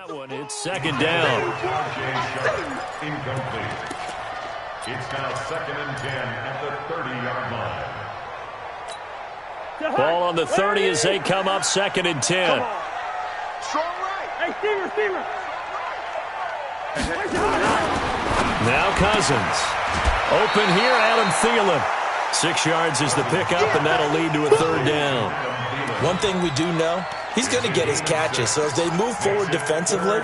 that one. It's second down. Incomplete. It's now 2nd and 10 at the 30-yard line. Ball on the 30 as they come up 2nd and 10. Strong right. Hey, Steamer. Now Cousins. Open here, Adam Thielen. 6 yards is the pickup, and that'll lead to a 3rd down. One thing we do know, he's going to get his catches. So as they move forward defensively,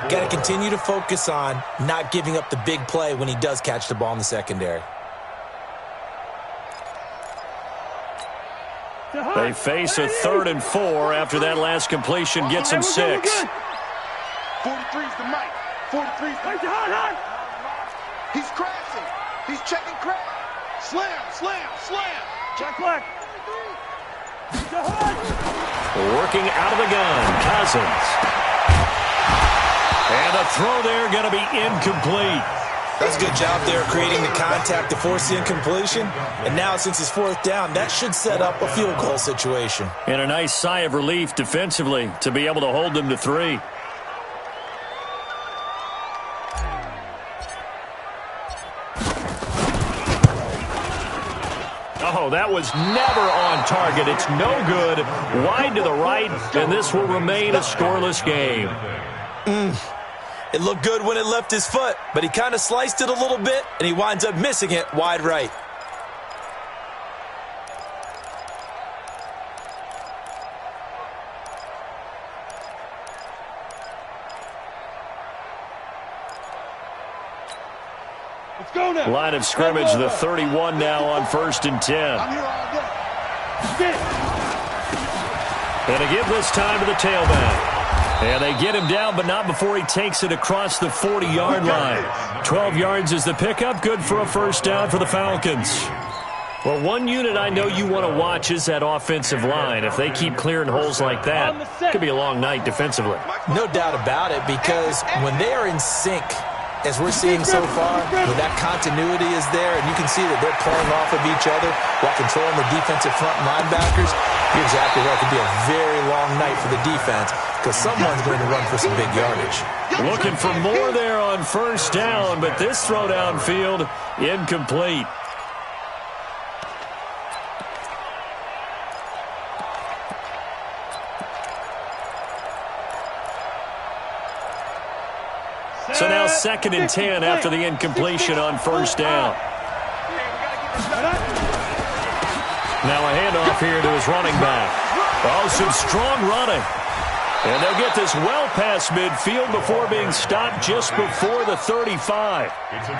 got to continue to focus on not giving up the big play when he does catch the ball in the secondary. They face a 3rd and 4 after that last completion gets them 6. 43's the mic. 43's the mic. He's crashing. He's checking crash. Slam. Check black. Working out of the gun, Cousins. And the throw there going to be incomplete. That's a good job there creating the contact to force the incompletion. And now since it's 4th down, that should set up a field goal situation. And a nice sigh of relief defensively to be able to hold them to 3. Oh, that was never on target. It's no good. Wide to the right, and this will remain a scoreless game. It looked good when it left his foot, but he kind of sliced it a little bit, and he winds up missing it wide right. Let's go now. Line of scrimmage, the 31 now on 1st and 10. I'm here all day. Get it. And to give this time to the tailback. And they get him down, but not before he takes it across the 40-yard line. 12 yards is the pickup. Good for a 1st down for the Falcons. Well, one unit I know you want to watch is that offensive line. If they keep clearing holes like that, it could be a long night defensively. No doubt about it, because when they are in sync, as we're seeing so far, when that continuity is there, and you can see that they're playing off of each other while controlling the defensive front linebackers, you're exactly right. It could be a very long night for the defense because someone's going to run for some big yardage. Looking for more there on 1st down, but this throw downfield, incomplete. So now 2nd and 10 after the incompletion on 1st down. Now a handoff here to his running back. Oh, some strong running. And they'll get this well past midfield before being stopped just before the 35.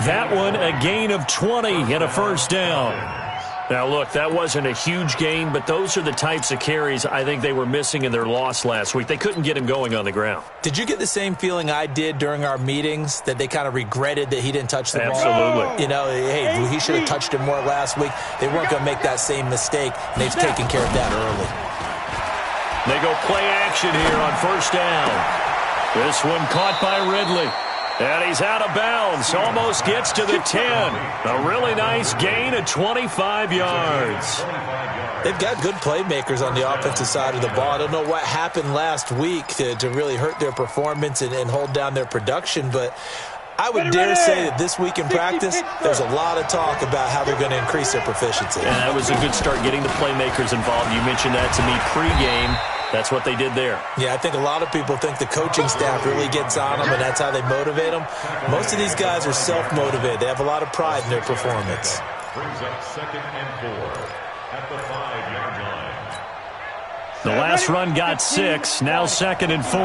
That one a gain of 20 and a 1st down. Now, look, that wasn't a huge gain, but those are the types of carries I think they were missing in their loss last week. They couldn't get him going on the ground. Did you get the same feeling I did during our meetings, that they kind of regretted that he didn't touch the ball? Absolutely. You know, hey, he should have touched it more last week. They weren't going to make that same mistake, and they've taken care of that early. They go play action here on 1st down. This one caught by Ridley. And he's out of bounds. Almost gets to the 10. A really nice gain of 25 yards. They've got good playmakers on the offensive side of the ball. I don't know what happened last week to really hurt their performance and hold down their production, but I would dare say that this week in practice, there's a lot of talk about how they're going to increase their proficiency. And that was a good start getting the playmakers involved. You mentioned that to me pregame. That's what they did there. Yeah, I think a lot of people think the coaching staff really gets on them, and that's how they motivate them. Most of these guys are self-motivated. They have a lot of pride in their performance. Brings up 2nd and 4 at the 5-yard line. The last run got 6. Now 2nd and 4.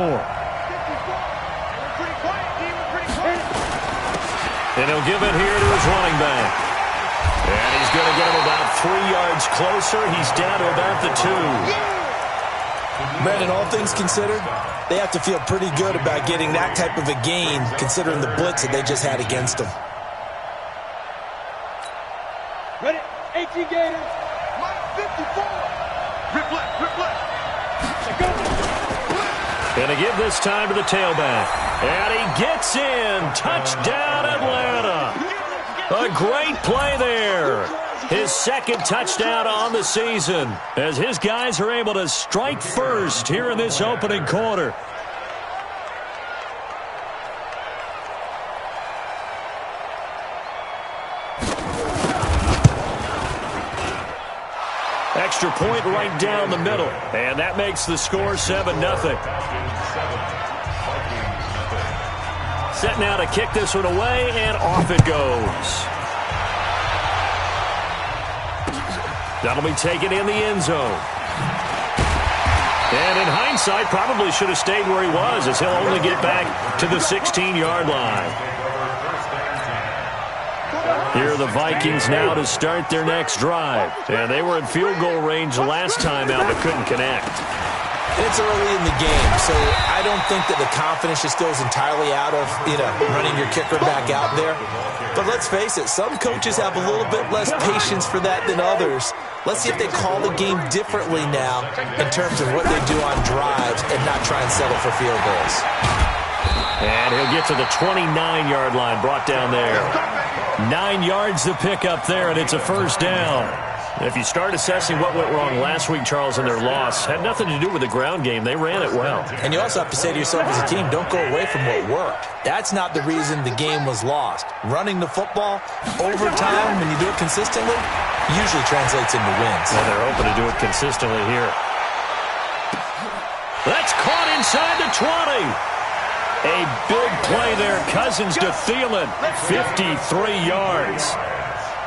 And he'll give it here to his running back. And he's going to get him about 3 yards closer. He's down to about the 2. Brandon, all things considered, they have to feel pretty good about getting that type of a gain, considering the blitz that they just had against them. Ready? 18 Gators. Mike 54. Rip left. And to give this time to the tailback. And he gets in. Touchdown, Atlanta. A great play there. His 2nd touchdown on the season as his guys are able to strike first here in this opening quarter. Extra point right down the middle. And that makes the score 7-0. Set now to kick this one away, and off it goes. That'll be taken in the end zone. And in hindsight, probably should have stayed where he was, as he'll only get back to the 16-yard line. Here are the Vikings now to start their next drive. And they were in field goal range last time out, but couldn't connect. It's early in the game, so I don't think that the confidence just goes entirely out of, running your kicker back out there. But let's face it, some coaches have a little bit less patience for that than others. Let's see if they call the game differently now in terms of what they do on drives and not try and settle for field goals. And he'll get to the 29-yard line, brought down there. 9 yards to pick up there, and it's a first down. If you start assessing what went wrong last week, Charles, in their loss, had nothing to do with the ground game. They ran it well. And you also have to say to yourself as a team, don't go away from what worked. That's not the reason the game was lost. Running the football over time, when you do it consistently, usually translates into wins. Well, they're hoping to do it consistently here. That's caught inside the 20. A big play there. Cousins to Thielen. 53 yards.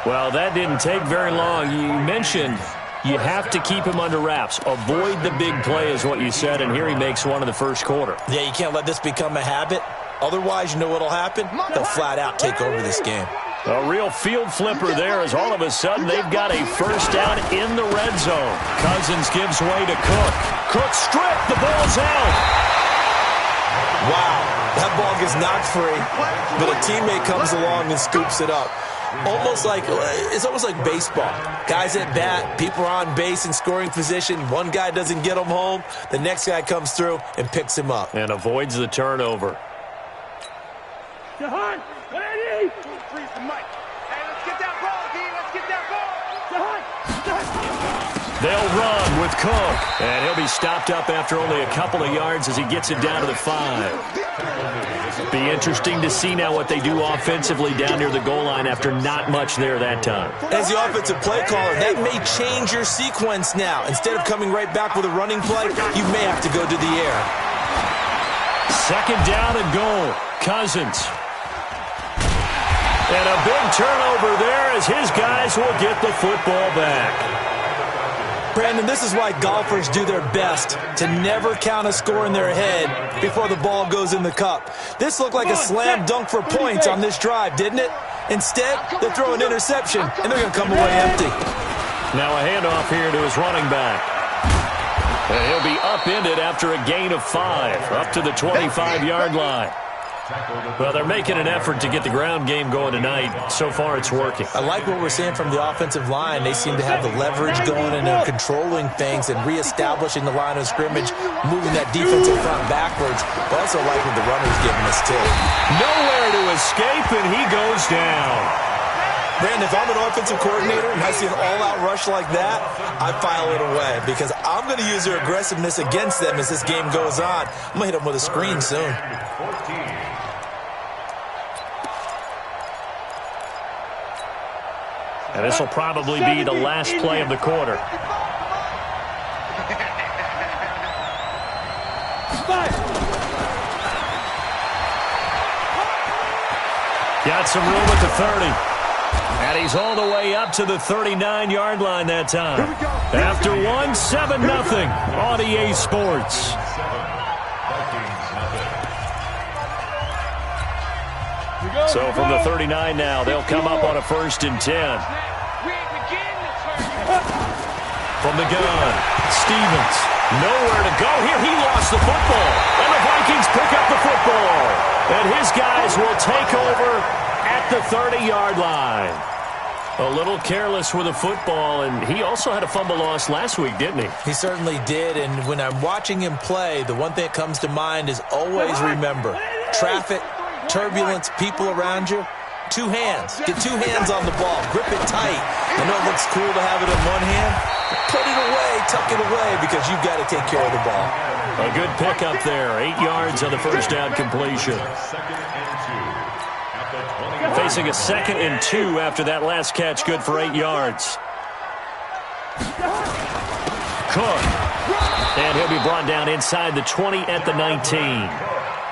Well, that didn't take very long. You mentioned you have to keep him under wraps. Avoid the big play is what you said, and here he makes one in the first quarter. Yeah, you can't let this become a habit. Otherwise, you know what will happen? They'll flat out take over this game. A real field flipper there, as all of a sudden they've got a first down in the red zone. Cousins gives way to Cook. Cook stripped. The ball's out. Wow, that ball gets knocked free, but a teammate comes along and scoops it up. It's almost like baseball. Guys at bat, people are on base in scoring position. One guy doesn't get him home. The next guy comes through and picks him up. And avoids the turnover. Jahan, ready? Freeze the mic. Hey, let's get that ball, D. Let's get that ball. Jahan. They'll run with Cook. And he'll be stopped up after only a couple of yards as he gets it down to the 5. Be interesting to see now what they do offensively down near the goal line after not much there that time. As the offensive play caller, that may change your sequence now. Instead of coming right back with a running play, you may have to go to the air. Second down and goal. Cousins. And a big turnover there as his guys will get the football back. Brandon, this is why golfers do their best to never count a score in their head before the ball goes in the cup. This looked like a slam dunk for points on this drive, didn't it? Instead, they throw an interception, and they're going to come away empty. Now a handoff here to his running back. And he'll be upended after a gain of 5, up to the 25-yard line. Well, they're making an effort to get the ground game going tonight. So far, it's working. I like what we're seeing from the offensive line. They seem to have the leverage going, and they're controlling things and reestablishing the line of scrimmage, moving that defensive front backwards. But also like what the runner's giving us, too. Nowhere to escape, and he goes down. Brandon, if I'm an offensive coordinator and I see an all-out rush like that, I file it away because I'm going to use their aggressiveness against them as this game goes on. I'm going to hit them with a screen soon. And this will probably be the last play of the quarter. Got some room at the 30. And he's all the way up to the 39-yard line that time. After one, 7-0 on EA Sports. So from the 39 now, they'll come up on a 1st and 10. From the gun, Stevens, nowhere to go here. He lost the football, and the Vikings pick up the football. And his guys will take over at the 30-yard line. A little careless with the football, and he also had a fumble loss last week, didn't he? He certainly did, and when I'm watching him play, the one thing that comes to mind is always remember, traffic, turbulence, people around you, 2 hands. Get 2 hands on the ball. Grip it tight. I know it looks cool to have it in one hand. Put it away, tuck it away, because you've got to take care of the ball. A good pickup there. 8 yards on the first down completion. Facing a 2nd and 2 after that last catch, good for 8 yards. Cook. And he'll be brought down inside the 20 at the 19.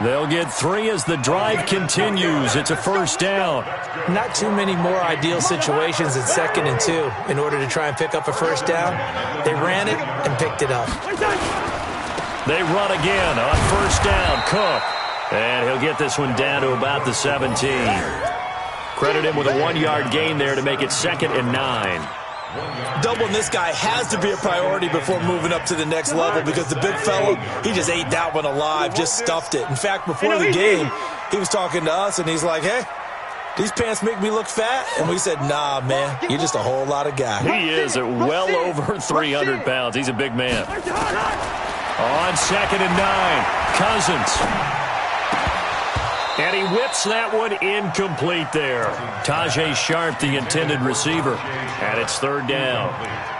They'll get 3 as the drive continues. It's a first down. Not too many more ideal situations in 2nd and 2 in order to try and pick up a first down. They ran it and picked it up. They run again on first down. Cook. And he'll get this one down to about the 17. Credit him with a 1-yard gain there to make it 2nd and 9. Doubling this guy has to be a priority before moving up to the next level because the big fella, he just ate that one alive, just stuffed it. In fact, before the game, he was talking to us, and he's like, hey, these pants make me look fat? And we said, nah, man, you're just a whole lot of guy. He is at well over 300 pounds. He's a big man. On 2nd and 9, Cousins. And he whips that one incomplete there. Tajay Sharp, the intended receiver. And it's 3rd down.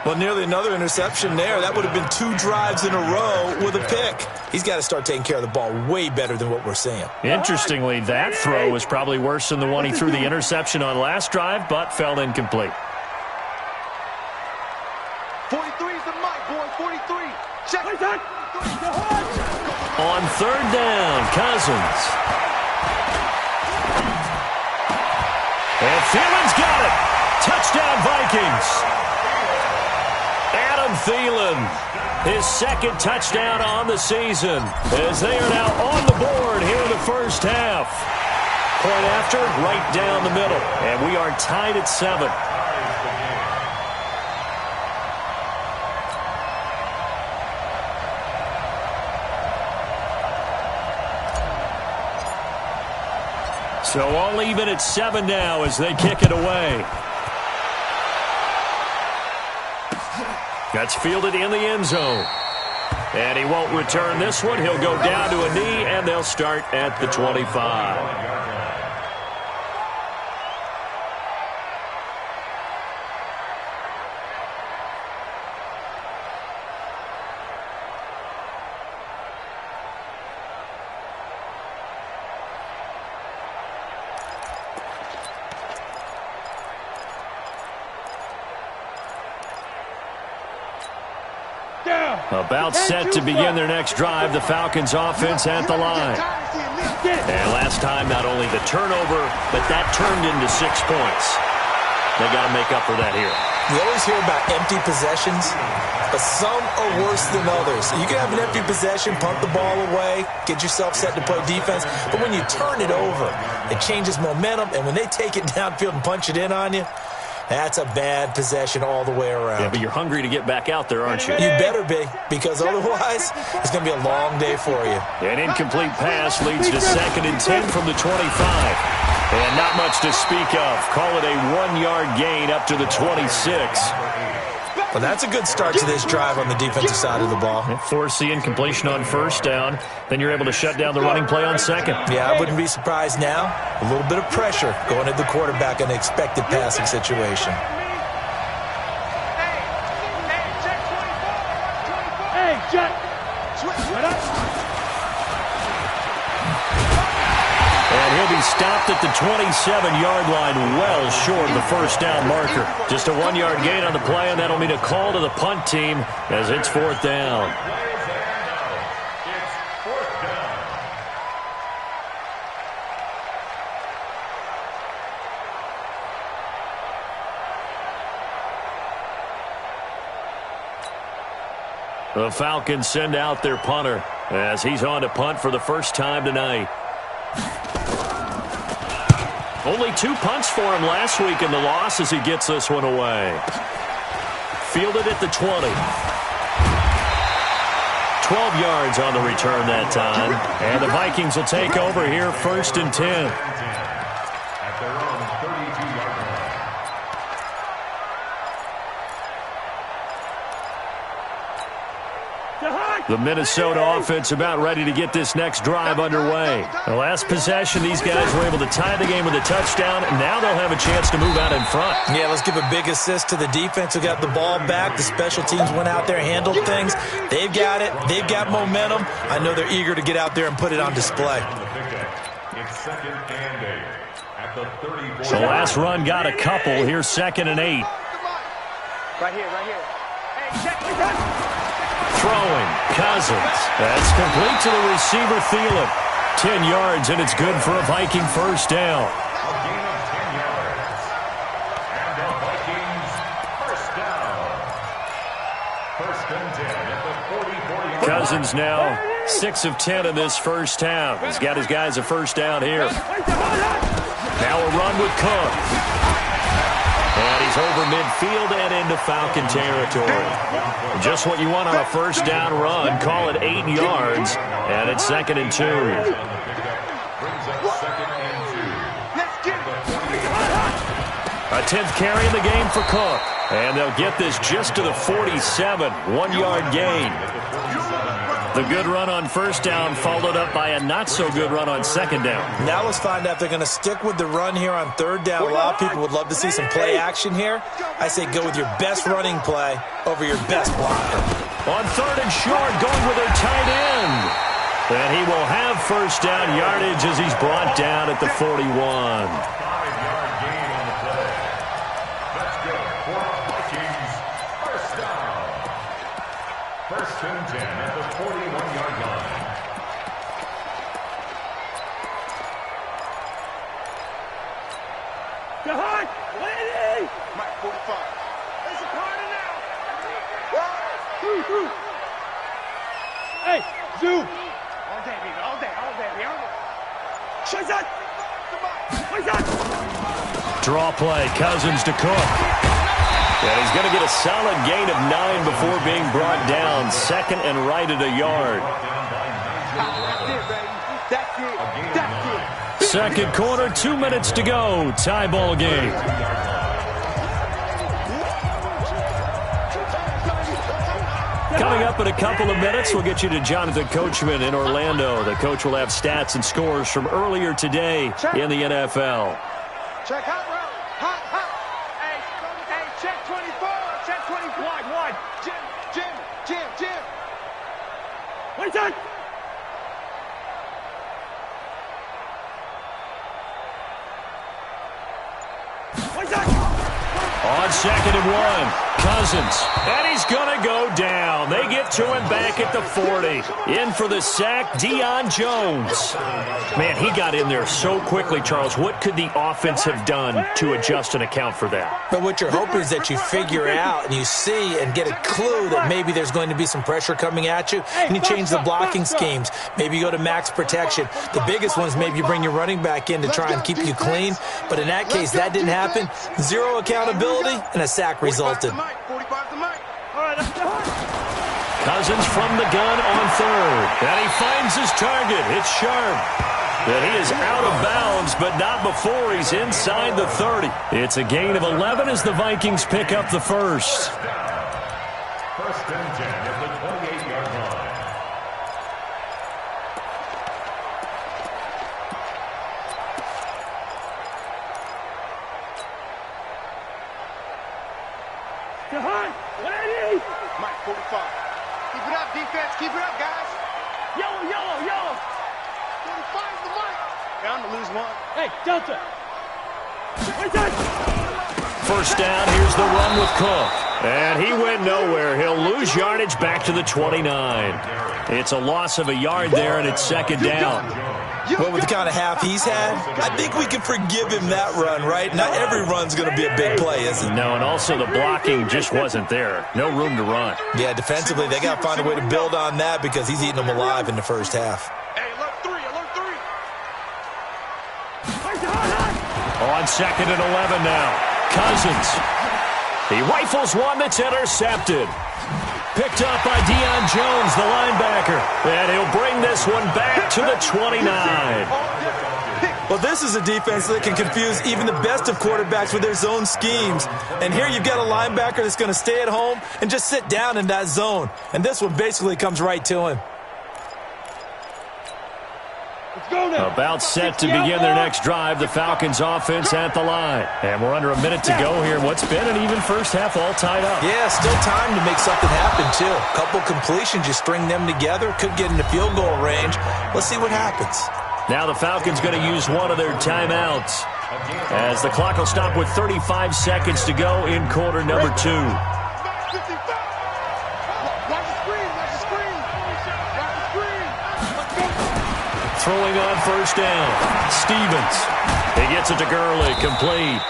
Well, nearly another interception there. That would have been 2 drives in a row with a pick. He's got to start taking care of the ball way better than what we're seeing. Interestingly, that throw was probably worse than the one he threw the interception on last drive, but fell incomplete. 43 is the mic, boy. 43. Check it. On 3rd down, Cousins. And Thielen's got it. Touchdown, Vikings. Adam Thielen, his 2nd touchdown on the season, as they are now on the board here in the first half. Point after, right down the middle. And we are tied at 7. So all even at 7 now as they kick it away. That's fielded in the end zone. And he won't return this one. He'll go down to a knee, and they'll start at the 25. About set to begin their next drive, the Falcons offense at the line. And last time, not only the turnover, but that turned into 6 points. They got to make up for that here. You always hear about empty possessions, but some are worse than others. You can have an empty possession, punt the ball away, get yourself set to play defense, but when you turn it over, it changes momentum, and when they take it downfield and punch it in on you, that's a bad possession all the way around. Yeah, but you're hungry to get back out there, aren't you? You better be, because otherwise it's going to be a long day for you. An incomplete pass leads to 2nd and 10 from the 25. And not much to speak of. Call it a 1-yard gain up to the 26. Well, that's a good start to this drive on the defensive side of the ball. Force the incompletion on first down. Then you're able to shut down the running play on 2nd. Yeah, I wouldn't be surprised now. A little bit of pressure going at the quarterback in an expected passing situation. Hey, Jet. And he'll be stopped at the 27-yard line, well short of the first down marker. Just a 1-yard gain on the play, and that'll mean a call to the punt team as it's 4th down. The Falcons send out their punter as he's on to punt for the first time tonight. Only 2 punts for him last week in the loss as he gets this one away. Fielded at the 20. 12 yards on the return that time. And the Vikings will take over here 1st and 10. At their own 32-yard line. The Minnesota offense about ready to get this next drive underway. The last possession, these guys were able to tie the game with a touchdown, and now they'll have a chance to move out in front. Yeah, let's give a big assist to the defense who got the ball back. The special teams went out there, handled things. They've got it. They've got momentum. I know they're eager to get out there and put it on display. It's 2nd and 8 at the 34. The last run got a couple. Here's 2nd and 8. Right here, right here. Throwing, Cousins. That's complete to the receiver, Thielen. 10 yards, and it's good for a Viking first down. A gain of 10 yards. And the Vikings first down. First and 10 at the 40-40. Cousins now 6 of 10 in this first half. He's got his guys a first down here. Now a run with Cook. And he's over midfield and into Falcon territory. Just what you want on a first down run. Call it 8 yards. And it's 2nd and 2. Brings up 2nd and 2. A 10th carry in the game for Cook. And they'll get this just to the 47. 1-yard gain. The good run on first down followed up by a not-so-good run on second down. Now let's find out if they're going to stick with the run here on third down. A lot of people would love to see some play action here. I say go with your best running play over your best blocker. On 3rd and short, going with their tight end. And he will have first down yardage as he's brought down at the 41. 5-yard gain on the play. That's good for Vikings. First down. First and 10 at the 41-yard line. Behind! Lady! Mike, 45. There's a corner now! Hey, zoom! All day, baby. All day. All day. All day. What's that? What's that? Draw play, Cousins to Cook. And he's going to get a solid gain of 9 before being brought down. 2nd and right at a yard. That's it, baby. That's it. That's it. Second quarter, 2 minutes to go. Tie ball game. Coming up in a couple of minutes, we'll get you to Jonathan Coachman in Orlando. The coach will have stats and scores from earlier today in the NFL. Check hot route. Hot, hot. Hey, check 24. Check 24. Wide. Jim. What's that? What's that? On 2nd and 1, Cousins. And he's going to go down. They get to him back at the 40. In for the sack, Deion Jones. Man, he got in there so quickly, Charles. What could the offense have done to adjust and account for that? But what you're hoping is that you figure out and you see and get a clue that maybe there's going to be some pressure coming at you, and you change the blocking schemes. Maybe you go to max protection. The biggest one is maybe you bring your running back in to try and keep you clean. But in that case, that didn't happen. Zero accountability, and a sack resulted. 45 to Mike. All right, let's go. Cousins from the gun on 3rd. And he finds his target. It's Sharp. And he is out of bounds, but not before he's inside the 30. It's a gain of 11 as the Vikings pick up the first. First and 10 at the 28-yard line. Behind! Lady! Mike, 45. Keep it up, defense. Keep it up, guys. Yellow! 45's the Mike. Down to lose one. Hey, Delta! What's that? First down, here's the run with Cook. And he went nowhere. He'll lose yardage back to the 29. It's a loss of a yard there, and it's 2nd down. But with the kind of half he's had, I think we can forgive him that run, right? Not every run's going to be a big play, is it? No, and also the blocking just wasn't there. No room to run. Yeah, defensively, they got to find a way to build on that because he's eating them alive in the first half. Hey, alert 3. On 2nd and 11 now. Cousins. He rifles one that's intercepted. Picked up by Deion Jones, the linebacker. And he'll bring this one back to the 29. Well, this is a defense that can confuse even the best of quarterbacks with their zone schemes. And here you've got a linebacker that's going to stay at home and just sit down in that zone. And this one basically comes right to him. About set to begin their next drive, the Falcons offense at the line. And we're under a minute to go here. What's been an even first half all tied up. Yeah, still time to make something happen, too. A couple completions, you string them together, could get into field goal range. Let's see what happens. Now the Falcons going to use one of their timeouts as the clock will stop with 35 seconds to go in quarter number 2. throwing on first down. Stevens. He gets it to Gurley, complete.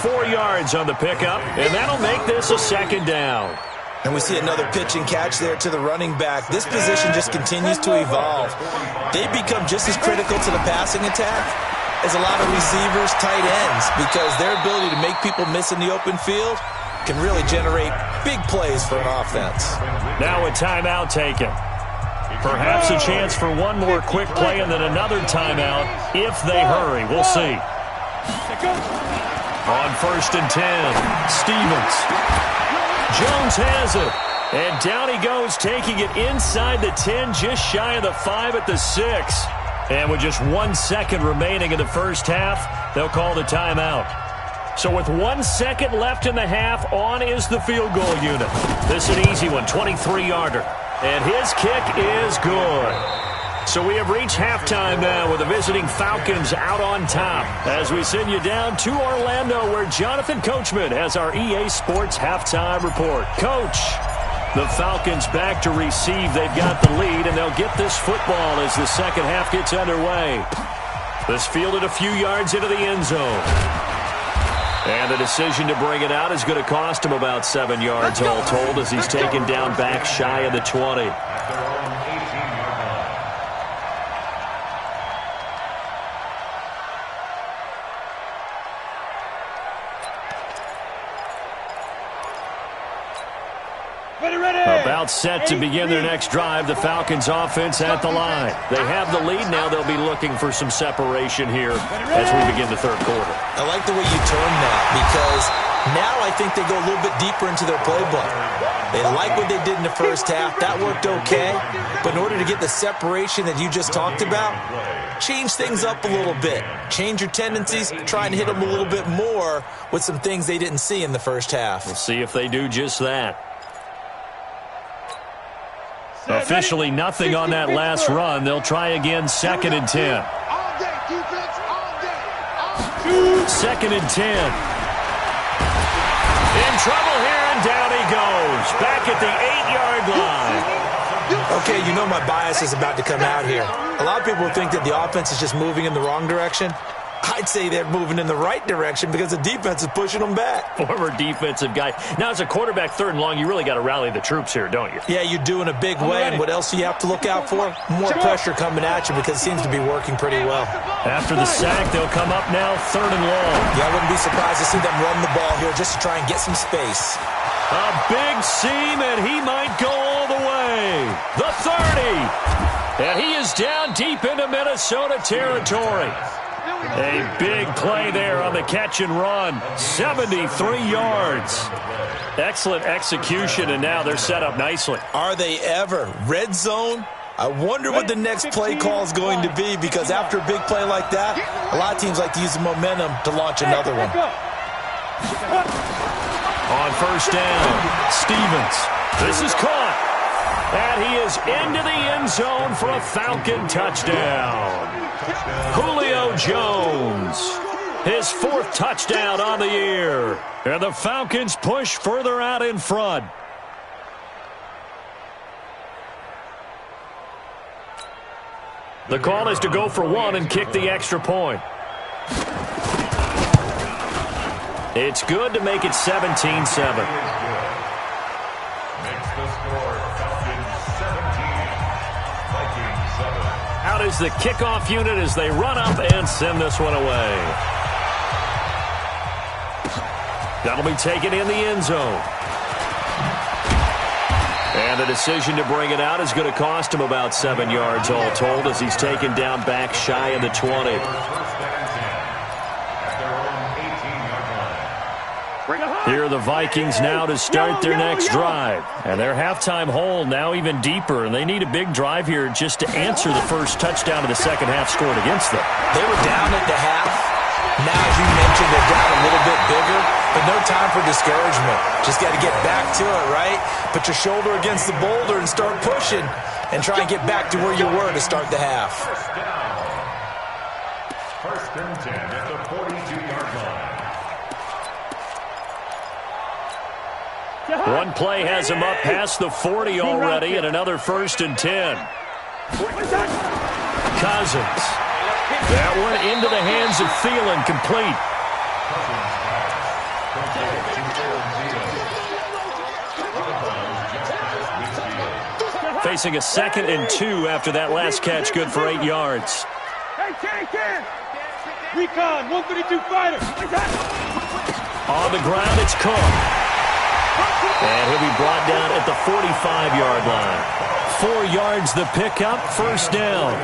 4 yards on the pickup, and that'll make this a second down. And we see another pitch and catch there to the running back. This position just continues to evolve. They become just as critical to the passing attack as a lot of receivers, tight ends, because their ability to make people miss in the open field can really generate big plays for an offense. Now a timeout taken. Perhaps a chance for one more quick play and then another timeout if they hurry. We'll see. On first and 10, Stevens. Jones has it. And down he goes, taking it inside the 10, just shy of the 5 at the 6. And with just 1 second remaining in the first half, they'll call the timeout. So with 1 second left in the half, on is the field goal unit. This is an easy one, 23-yarder. And his kick is good. So we have reached halftime now with the visiting Falcons out on top as we send you down to Orlando where Jonathan Coachman has our EA Sports halftime report. Coach, the Falcons back to receive. They've got the lead, and they'll get this football as the second half gets underway. This fielded a few yards into the end zone. And the decision to bring it out is going to cost him about 7 yards all told as he's taken down back shy of the 20. About set to begin their next drive, the Falcons offense at the line. They have the lead now. They'll be looking for some separation here as we begin the third quarter. I like the way you term that because now I think they go a little bit deeper into their playbook. They like what they did in the first half. That worked okay. But in order to get the separation that you just talked about, change things up a little bit. Change your tendencies. Try and hit them a little bit more with some things they didn't see in the first half. We'll see if they do just that. Officially nothing on that last run. They'll try again, 2nd and 10. Second and 10. In trouble here, and down he goes. Back at the 8-yard line. Okay, you know my bias is about to come out here. A lot of people think that the offense is just moving in the wrong direction. I'd say they're moving in the right direction because the defense is pushing them back. Former defensive guy. Now, as a quarterback, 3rd and long, you really got to rally the troops here, don't you? Yeah, you do in a big way. And what else do you have to look out for? More pressure coming at you because it seems to be working pretty well. After the sack, they'll come up now 3rd and long. Yeah, I wouldn't be surprised to see them run the ball here just to try and get some space. A big seam, and he might go all the way. The 30. And he is down deep into Minnesota territory. A big play there on the catch and run. 73 yards. Excellent execution, and now they're set up nicely. Are they ever? Red zone? I wonder what the next play call is going to be because after a big play like that, a lot of teams like to use the momentum to launch another one. On first down, Stevens. This is caught. And he is into the end zone for a Falcon touchdown. Julio Jones, his 4th touchdown on the year. And the Falcons push further out in front. The call is to go for 1 and kick the extra point. It's good to make it 17-7. Out is the kickoff unit as they run up and send this one away. That'll be taken in the end zone. And the decision to bring it out is going to cost him about 7 yards all told as he's taken down back shy of the 20. Here are the Vikings now to start their next drive. And their halftime hole now even deeper, and they need a big drive here just to answer the first touchdown of the second half scored against them. They were down at the half. Now, as you mentioned, they're down a little bit bigger, but no time for discouragement. Just got to get back to it, right? Put your shoulder against the boulder and start pushing and try and get back to where you were to start the half. First and 10 at the 42-yard line. One play has him up past the 40 already, and another 1st and 10. Cousins. That one into the hands of Thielen, complete. Facing a 2nd and 2 after that last catch, good for 8 yards. Hey, Ken! Recon, 132 fighter. On the ground, it's Cook. And he'll be brought down at the 45-yard line. 4 yards the pickup, first down.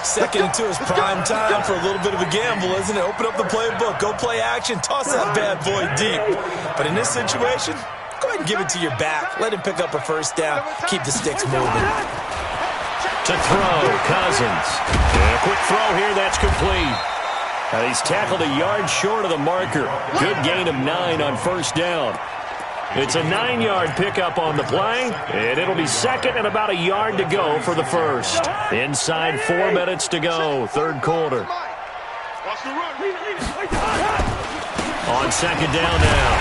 2nd and 2 is prime time for a little bit of a gamble, isn't it? Open up the playbook, go play action, toss that bad boy deep. But in this situation, go ahead and give it to your back. Let him pick up a first down. Keep the sticks moving. To throw, Cousins. And a quick throw here, that's complete. Now he's tackled a yard short of the marker. Good gain of 9 on first down. It's a 9-yard pickup on the play, and it'll be 2nd and about a yard to go for the first. Inside 4 minutes to go, 3rd quarter. On 2nd down now,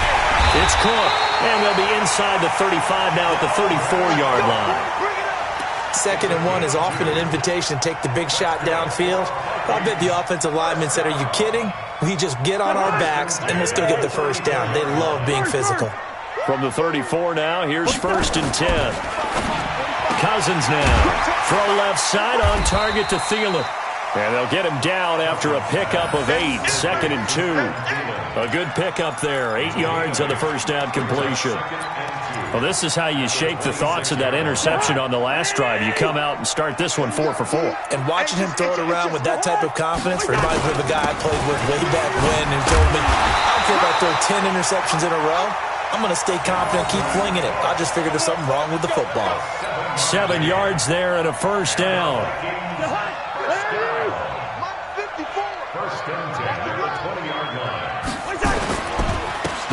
it's Cook, and they'll be inside the 35 now at the 34-yard line. 2nd and 1 is often an invitation to take the big shot downfield. I bet the offensive lineman said, are you kidding? We just get on our backs, and let's go get the first down. They love being physical. From the 34 now, here's 1st and 10. Cousins now. Throw left side on target to Thielen. And they'll get him down after a pickup of 8, 2nd and 2. A good pickup there, 8 yards on the first down completion. Well, this is how you shake the thoughts of that interception on the last drive. You come out and start this one 4 for 4. And watching him throw it around with that type of confidence reminds me of a guy I played with way back when who told me, I don't care if I throw 10 interceptions in a row. I'm going to stay confident, keep flinging it. I just figured there's something wrong with the football. 7 yards there and a first down. First and 10 at the 20-yard line.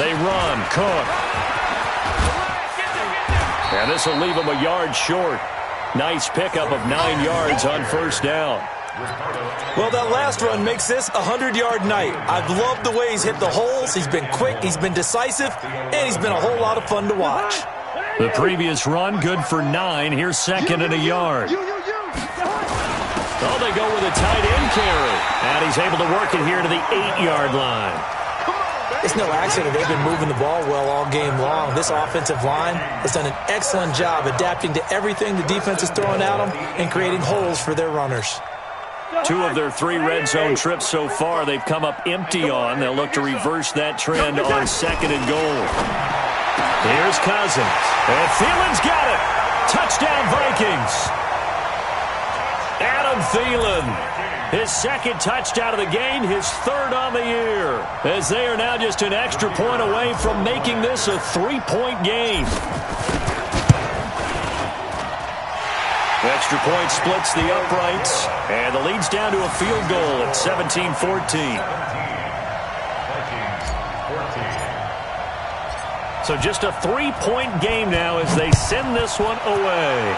They run. Cook. And this will leave him a yard short. Nice pickup of 9 yards on first down. Well, that last run makes this a 100-yard night. I've loved the way he's hit the holes. He's been quick, he's been decisive, and he's been a whole lot of fun to watch. The previous run, good for 9. Here's 2nd and a yard. Oh, they go with a tight end carry. And he's able to work it here to the 8-yard line. It's no accident they've been moving the ball well all game long. This offensive line has done an excellent job adapting to everything the defense is throwing at them and creating holes for their runners. 2 of their 3 red zone trips so far they've come up empty on. They'll look to reverse that trend on 2nd and goal. Here's Cousins. And Thielen's got it. Touchdown, Vikings. Adam Thielen. His 2nd touchdown of the game, his 3rd on the year. As they are now just an extra point away from making this a 3-point game. Extra point splits the uprights, and the lead's down to a field goal at 17-14. So just a 3-point game now as they send this one away.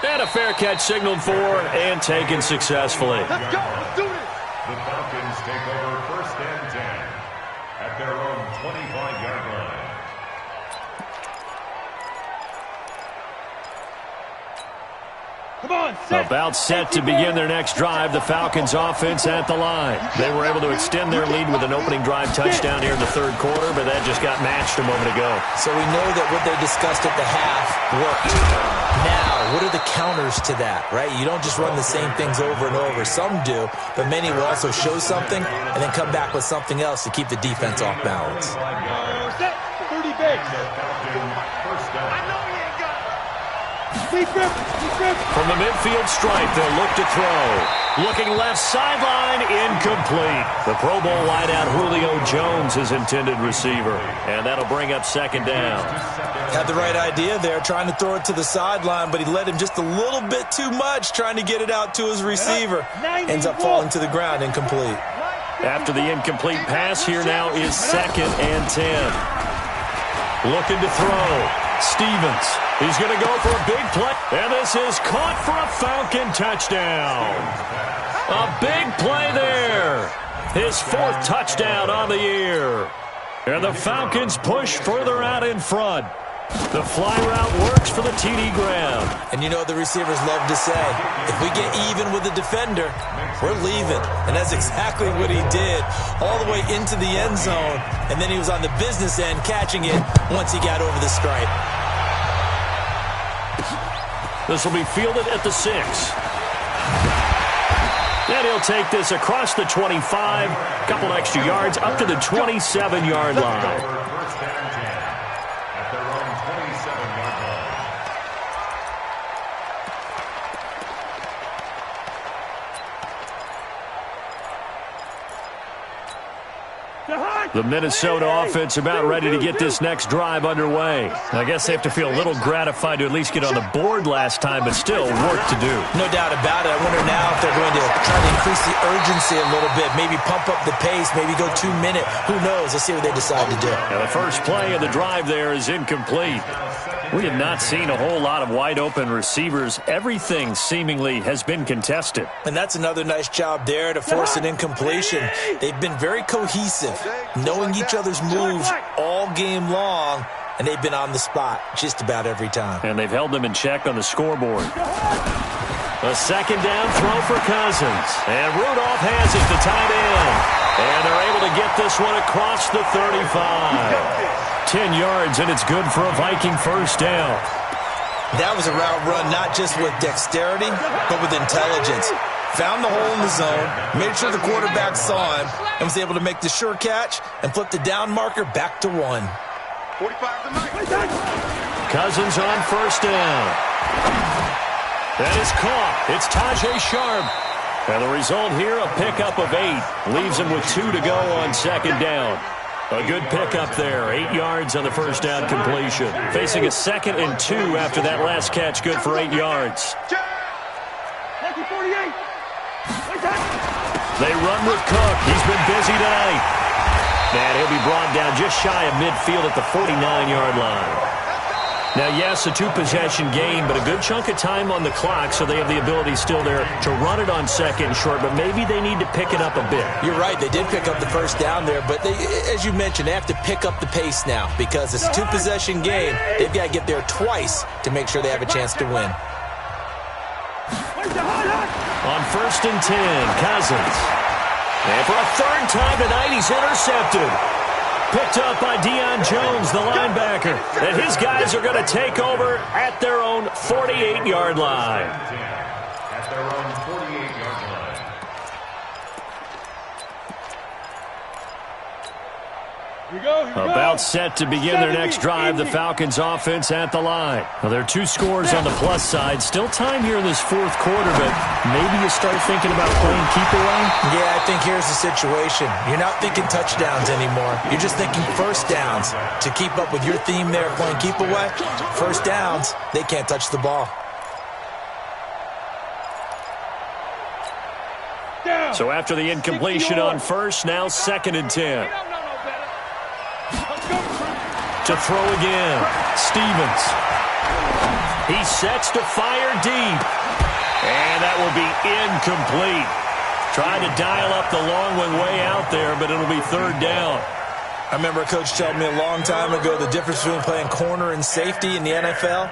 And a fair catch signaled for and taken successfully. Let's go. Let's do this. The Falcons take over 1st and 10 at their own 25-yard line. Come on, set. About set to begin their next drive. The Falcons offense at the line. They were able to extend their lead with an opening drive touchdown here in the 3rd quarter, but that just got matched a moment ago. So we know that what they discussed at the half worked. Now, what are the counters to that, right? You don't just run the same things over and over. Some do, but many will also show something and then come back with something else to keep the defense off balance. Set. 30 base. From the midfield stripe, they'll look to throw. Looking left sideline, incomplete. The Pro Bowl wideout Julio Jones, his intended receiver. And that'll bring up 2nd down. Had the right idea there, trying to throw it to the sideline, but he led him just a little bit too much, trying to get it out to his receiver. Ends up falling to the ground, incomplete. After the incomplete pass, here now is 2nd and 10. Looking to throw. Stevens. He's going to go for a big play. And this is caught for a Falcon touchdown. A big play there. His 4th touchdown on the year. And the Falcons push further out in front. The fly route works for the TD grab. And you know the receivers love to say, if we get even with the defender, we're leaving. And that's exactly what he did, all the way into the end zone. And then he was on the business end catching it once he got over the stripe. This will be fielded at the 6. And he'll take this across the 25, a couple extra yards, up to the 27-yard line. First and 10 at their own 27-yard line. The Minnesota offense about ready to get this next drive underway. I guess they have to feel a little gratified to at least get on the board last time, but still work to do. No doubt about it. I wonder now if they're going to try to increase the urgency a little bit, maybe pump up the pace, maybe go 2-minute. Who knows? Let's see what they decide to do. Now the first play of the drive there is incomplete. We have not seen a whole lot of wide-open receivers. Everything seemingly has been contested. And that's another nice job there to force an incompletion. They've been very cohesive, knowing each other's moves all game long, and they've been on the spot just about every time. And they've held them in check on the scoreboard. A second down throw for Cousins. And Rudolph has it to tight end. And they're able to get this one across the 35. 10 yards, and it's good for a Viking first down. That was a route run not just with dexterity, but with intelligence. Found the hole in the zone, made sure the quarterback saw him, and was able to make the sure catch and flip the down marker back to 1. 45 to Mike. Cousins on first down. That is caught. It's Tajay Sharp. And the result here, a pickup of 8. Leaves him with 2 to go on second down. A good pickup there. 8 yards on the first down completion. Facing a 2nd and 2 after that last catch. Good for 8 yards. They run with Cook. He's been busy tonight. And he'll be brought down just shy of midfield at the 49-yard line. Now, yes, a 2-possession game, but a good chunk of time on the clock, so they have the ability still there to run it on second and short, but maybe they need to pick it up a bit. You're right. They did pick up the first down there, but they, as you mentioned, they have to pick up the pace now because it's a 2-possession game. They've got to get there twice to make sure they have a chance to win. On first and 10, Cousins. And for a third time tonight, he's intercepted. Picked up by Deion Jones, the linebacker. And his guys are going to take over at their own 48-yard line. At their own 48-yard line. About set to begin their next drive, the Falcons offense at the line. Well, there are 2 scores on the plus side. Still time here in this fourth quarter, but maybe you start thinking about playing keep away? Yeah, I think here's the situation. You're not thinking touchdowns anymore. You're just thinking first downs. To keep up with your theme there, playing keep away, first downs, they can't touch the ball. So after the incompletion on first, now 2nd and 10. To throw again, Stevens. He sets to fire deep. And that will be incomplete. Trying to dial up the long one way out there, but it'll be 3rd down. I remember a coach telling me a long time ago the difference between playing corner and safety in the NFL.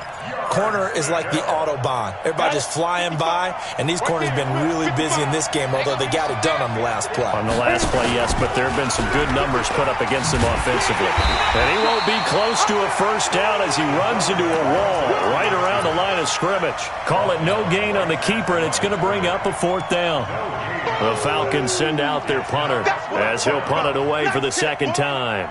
Corner is like the Autobahn. Everybody just flying by, and these corners have been really busy in this game, although they got it done on the last play. On the last play, yes, but there have been some good numbers put up against him offensively. And he won't be close to a first down as he runs into a wall right around the line of scrimmage. Call it no gain on the keeper, and it's going to bring up a 4th down. The Falcons send out their punter as he'll punt it away for the 2nd time.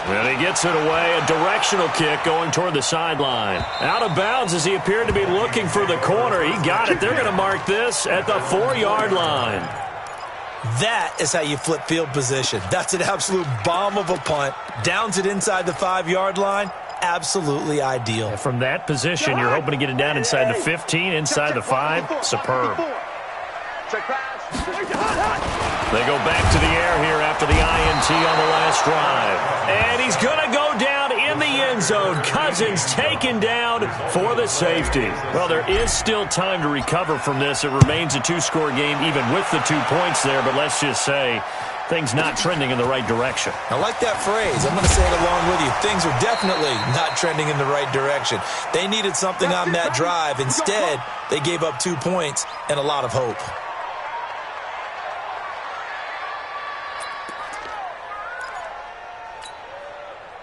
And he gets it away, a directional kick going toward the sideline. Out of bounds as he appeared to be looking for the corner. He got it. They're going to mark this at the 4-yard line. That is how you flip field position. That's an absolute bomb of a punt. Downs it inside the 5-yard line. Absolutely ideal. And from that position, you're hoping to get it down inside the 15, inside the 5. Superb. They go back to the air here after the INT on the last drive. And he's going to go down in the end zone. Cousins taken down for the safety. Well, there is still time to recover from this. It remains a two-score game even with the 2 points there, but let's just say things not trending in the right direction. I like that phrase. I'm going to say it along with you. Things are definitely not trending in the right direction. They needed something on that drive. Instead, they gave up 2 points and a lot of hope.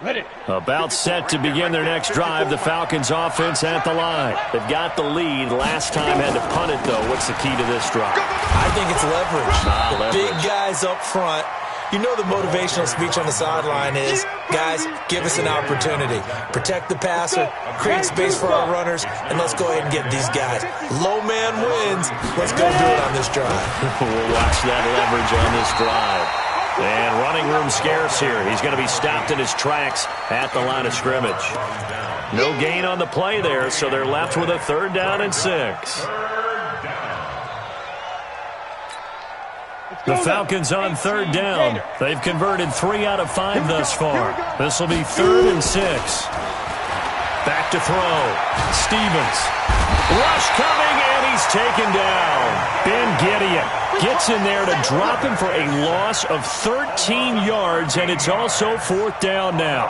Ready. About set to begin their next drive, the Falcons offense at the line. They've got the lead. Last time had to punt it, though. What's the key to this drive? I think it's leverage. The leverage. big guys up front. You know the motivational speech on the sideline is, guys, give us an opportunity. Protect the passer, create space for our runners, and let's go ahead and get these guys. Low man wins. Let's go do it on this drive. We'll watch that leverage on this drive. And running room scarce here. He's going to be stopped in his tracks at the line of scrimmage. No gain on the play there, so they're left with a 3rd down and 6. The Falcons on 3rd down. They've converted 3 out of 5 thus far. This will be 3rd and 6. Back to throw. Stevens. Rush coming, and he's taken down. Ben Gideon gets in there to drop him for a loss of 13 yards, and it's also 4th down now.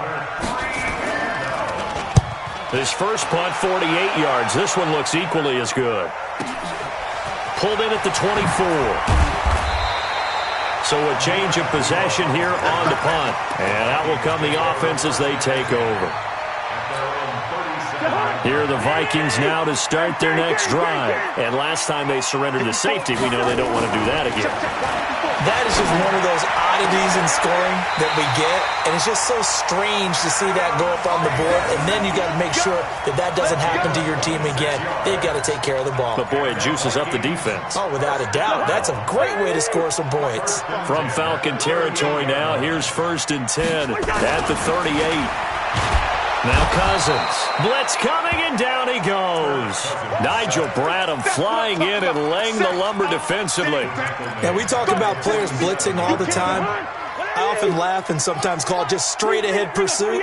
His first punt, 48 yards. This one looks equally as good. Pulled in at the 24. So a change of possession here on the punt. And out will come the offense as they take over. Here are the Vikings now to start their next drive. And last time they surrendered to safety, we know they don't want to do that again. That is just one of those oddities in scoring that we get. And it's just so strange to see that go up on the board. And then you got to make sure that that doesn't happen to your team again. They've got to take care of the ball. But, boy, it juices up the defense. Oh, without a doubt. That's a great way to score some points. From Falcon territory now, here's 1st and 10 at the 38. Now Cousins. Blitz coming, and down he goes. Nigel Bradham flying in and laying the lumber defensively. Yeah, we talk about players blitzing all the time. I often laugh and sometimes call it just straight-ahead pursuit.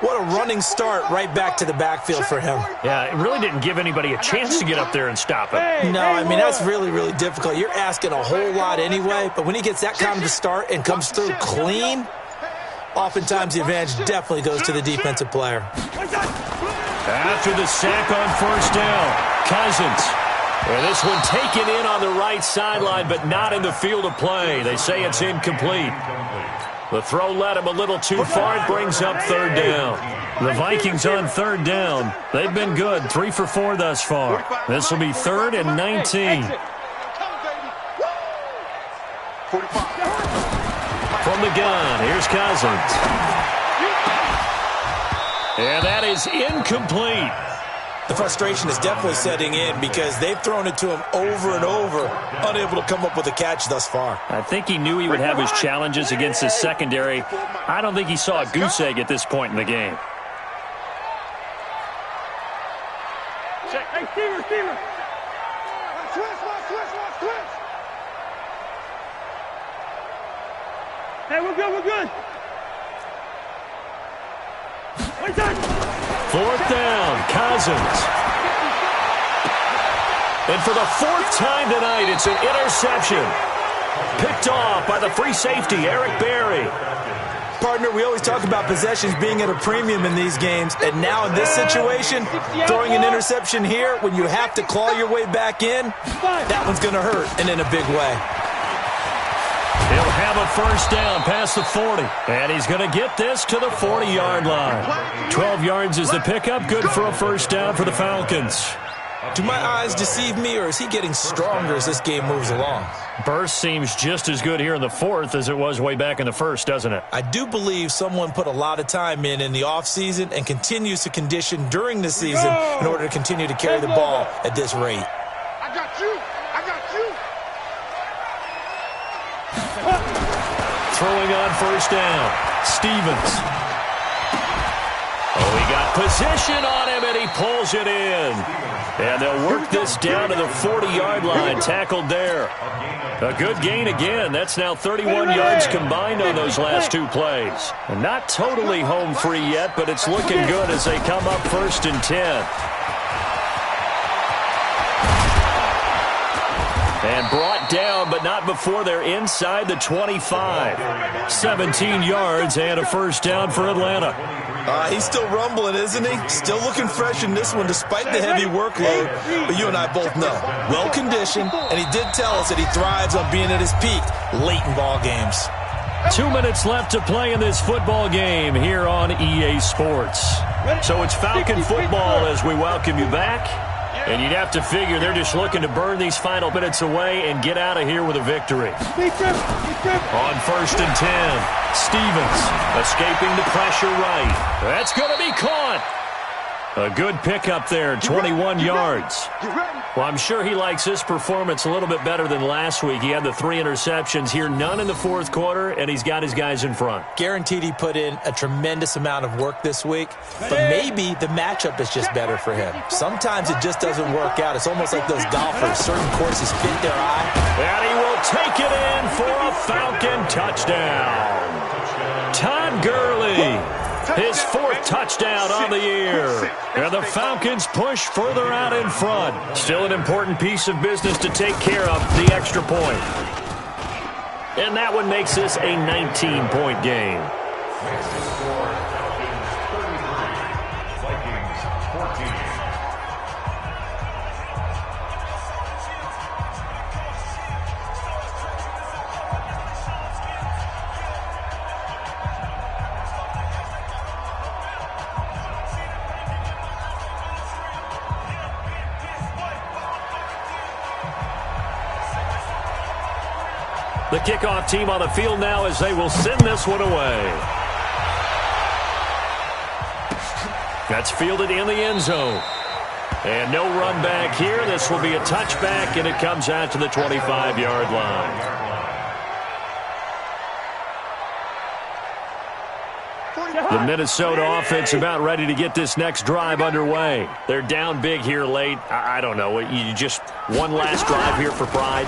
What a running start right back to the backfield for him. Yeah, it really didn't give anybody a chance to get up there and stop him. No, I mean, that's really, really difficult. You're asking a whole lot anyway, but when he gets that kind of a start and comes through clean, oftentimes the advantage definitely goes to the defensive player. After the sack on 1st down, Cousins. And this one taken in on the right sideline, but not in the field of play. They say it's incomplete. The throw led him a little too far. It brings up 3rd down. The Vikings on 3rd down. They've been good, 3 for 4 thus far. This will be 3rd and 19. From the gun, here's Cousins. And that is incomplete. The frustration is definitely setting in because they've thrown it to him over and over, unable to come up with a catch thus far. I think he knew he would have his challenges against his secondary. I don't think he saw a goose egg at this point in the game. Hey, Steamer. Twist. Hey, we're good. 4th down, Cousins. And for the 4th time tonight, it's an interception. Picked off by the free safety, Eric Berry. Partner, we always talk about possessions being at a premium in these games, and now in this situation, throwing an interception here when you have to claw your way back in, that one's going to hurt, and in a big way. He'll have a 1st down past the 40, and he's going to get this to the 40-yard line. 12 yards is the pickup, good for a 1st down for the Falcons. Do my eyes deceive me, or is he getting stronger as this game moves along? Burst seems just as good here in the 4th as it was way back in the 1st, doesn't it? I do believe someone put a lot of time in the offseason and continues to condition during the season in order to continue to carry the ball at this rate. I got you. Throwing on 1st down, Stevens. Oh, he got position on him, and he pulls it in. And they'll work this down to the 40-yard line, tackled there. A good gain again. That's now 31 yards combined on those last two plays. And not totally home free yet, but it's looking good as they come up 1st and 10. And brought down, but not before they're inside the 25. 17 yards and a first down for Atlanta. He's still rumbling, isn't he? Still looking fresh in this one despite the heavy workload. But you and I both know, well-conditioned, and he did tell us that he thrives on being at his peak late in ball games. 2 minutes left to play in this football game here on EA Sports. So it's Falcon football as we welcome you back. And you'd have to figure they're just looking to burn these final minutes away and get out of here with a victory. On 1st and 10, Stevens escaping the pressure right. That's going to be caught. A good pickup there, 21 yards. Well, I'm sure he likes this performance a little bit better than last week. He had the 3 interceptions here, none in the fourth quarter, and he's got his guys in front. Guaranteed he put in a tremendous amount of work this week, but maybe the matchup is just better for him. Sometimes it just doesn't work out. It's almost like those golfers. Certain courses fit their eye. And he will take it in for a Falcon touchdown. Todd Gurley. His 4th touchdown on the year. And the Falcons push further out in front. Still an important piece of business to take care of, the extra point. And that one makes this a 19-point game. The kickoff team on the field now as they will send this one away. That's fielded in the end zone. And no run back here. This will be a touchback, and it comes out to the 25-yard line. The Minnesota offense about ready to get this next drive underway. They're down big here late. I don't know. You just one last drive here for pride.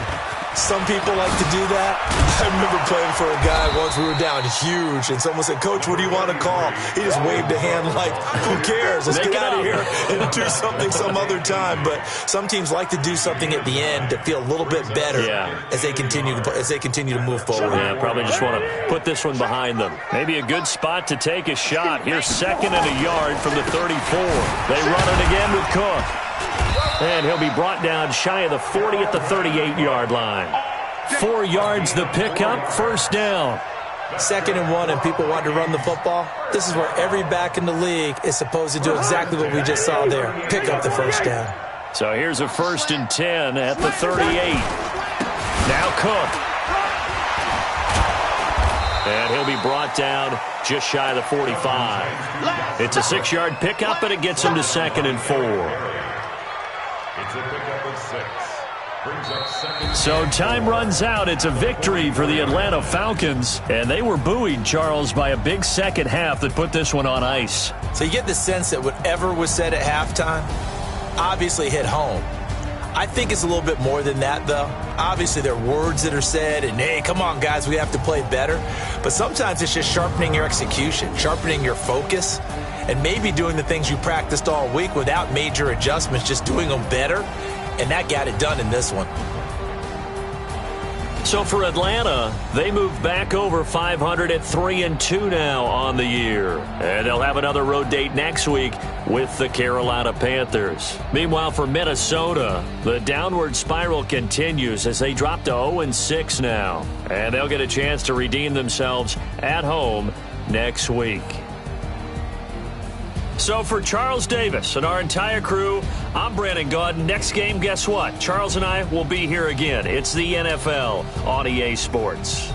Some people like to do that. I remember playing for a guy once. We were down huge, and someone said, "Coach, what do you want to call?" He just waved a hand like, "Who cares? Let's get out of here and do something some other time." But some teams like to do something at the end to feel a little bit better as they continue to move forward. Yeah, probably just want to put this one behind them. Maybe a good spot to take a shot. Here's 2nd and a yard from the 34. They run it again with Cook. And he'll be brought down shy of the 40 at the 38-yard line. 4 yards the pickup, first down. 2nd and 1, and people want to run the football. This is where every back in the league is supposed to do exactly what we just saw there. Pick up the first down. So here's a 1st and 10 at the 38. Now Cook. And he'll be brought down just shy of the 45. It's a 6-yard pickup, and it gets him to 2nd and 4. It's a pickup of 6. Brings up 2nd. So time runs out. It's a victory for the Atlanta Falcons. And they were buoyed, Charles, by a big second half that put this one on ice. So you get the sense that whatever was said at halftime obviously hit home. I think it's a little bit more than that, though. Obviously, there are words that are said, and, hey, come on, guys, we have to play better. But sometimes it's just sharpening your execution, sharpening your focus, and maybe doing the things you practiced all week without major adjustments, just doing them better. And that got it done in this one. So for Atlanta, they move back over 500 at 3-2 now on the year. And they'll have another road date next week with the Carolina Panthers. Meanwhile, for Minnesota, the downward spiral continues as they drop to 0-6 now. And they'll get a chance to redeem themselves at home next week. So for Charles Davis and our entire crew, I'm Brandon Gaudin. Next game, guess what? Charles and I will be here again. It's the NFL on EA Sports.